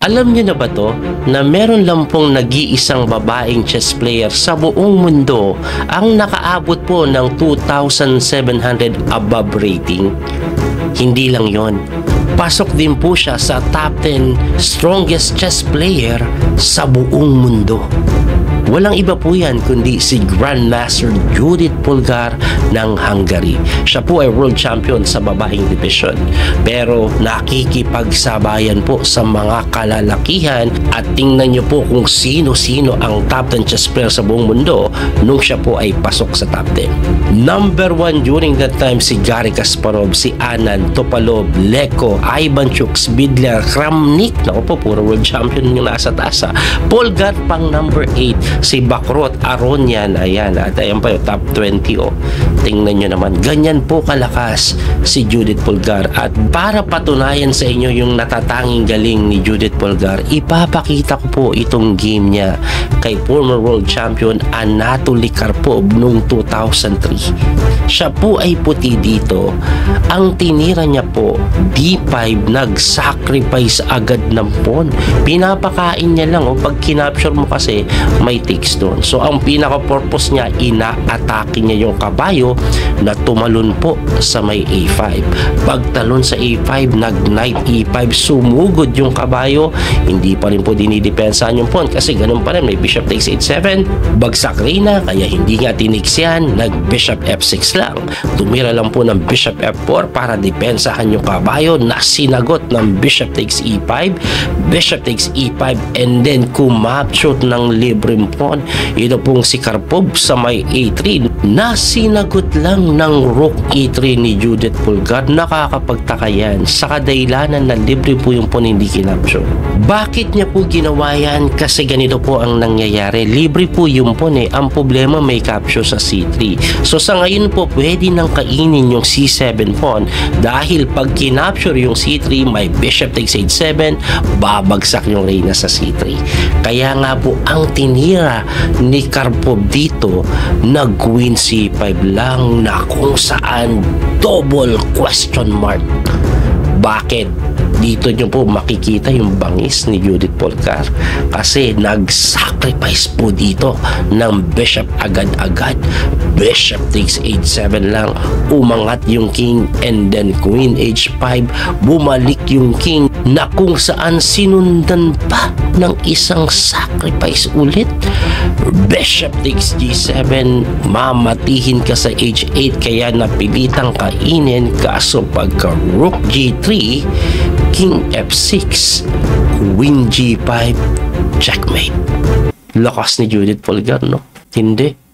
Alam niyo na ba to na meron lang pong nag-iisang babaeng chess player sa buong mundo ang nakaabot po ng 2,700 above rating? Hindi lang yon. Pasok din po siya sa top 10 strongest chess player sa buong mundo. Walang iba po yan kundi si Grandmaster Judith Polgar ng Hungary. Siya po ay world champion sa babaeng division. Pero nakikipagsabayan po sa mga kalalakihan at tingnan nyo po kung sino-sino ang top 10 chess player sa buong mundo nung siya po ay pasok sa top 10. Number 1 during that time si Garry Kasparov, si Anand, Topalov, Leko, Ivanchuk, Svidler, Kramnik. Naku po, puro world champion yung nasa taas. Polgar pang number 8. Si Bakrot, Aronian, ayan, at ayan pa yung top 20, oh. Tingnan nyo naman, ganyan po kalakas si Judith Polgar. At para patunayan sa inyo yung natatanging galing ni Judith Polgar, ipapakita ko po itong game niya kay former world champion Anatoly Karpov noong 2003. Siya po ay puti dito. Ang tinira niya po, D5, nag-sacrifice agad ng pawn. Pinapakain niya lang, oh. Pag kinapture mo kasi, may takes doon. So, ang pinaka-purpose niya, ina-atake niya yung kabayo na tumalon po sa may A5. Pagtalon sa A5, nag-knight E5, sumugod yung kabayo, hindi pa rin po dinidepensahan yung pawn kasi ganun pa rin, may bishop takes H7, bagsak reyna, kaya hindi nga tinix yan, nag-bishop F6 lang. Tumira lang po ng bishop F4 para depensahan yung kabayo na sinagot ng bishop takes E5, bishop takes E5, and then kumapshot ng libreng pawn. Ito pong si Karpov sa may A3 na sinagot lang ng rook E3 ni Judith Polgar. Nakakapagtaka yan sa kadailanan na libre po yung pawn hindi kinapshot. Bakit niya po ginawa yan? Kasi ganito po ang nangyayari, libre po yung pawn eh. Ang problema may capture sa C3. So sa ngayon po pwede nang kainin yung C7 pawn dahil pag kinapture yung C3 may bishop takes H7, babagsak yung reyna sa C3. Kaya nga po ang tinira ni Karpov dito, nag-queen C5 lang na kung saan double question mark. Bakit? Dito nyo po makikita yung bangis ni Judith Polgar kasi nag-sacrifice po dito ng bishop agad-agad. Bishop takes H7 lang, umangat yung king, and then queen H5, bumalik yung king na kung saan sinundan pa ng isang sacrifice ulit. Bishop takes G7, mamatihin ka sa H8 kaya napilitang kainin, kaso pagka rook G3, king F6, queen G5, checkmate. Lakas ni Judith Polgar, no? Hindi.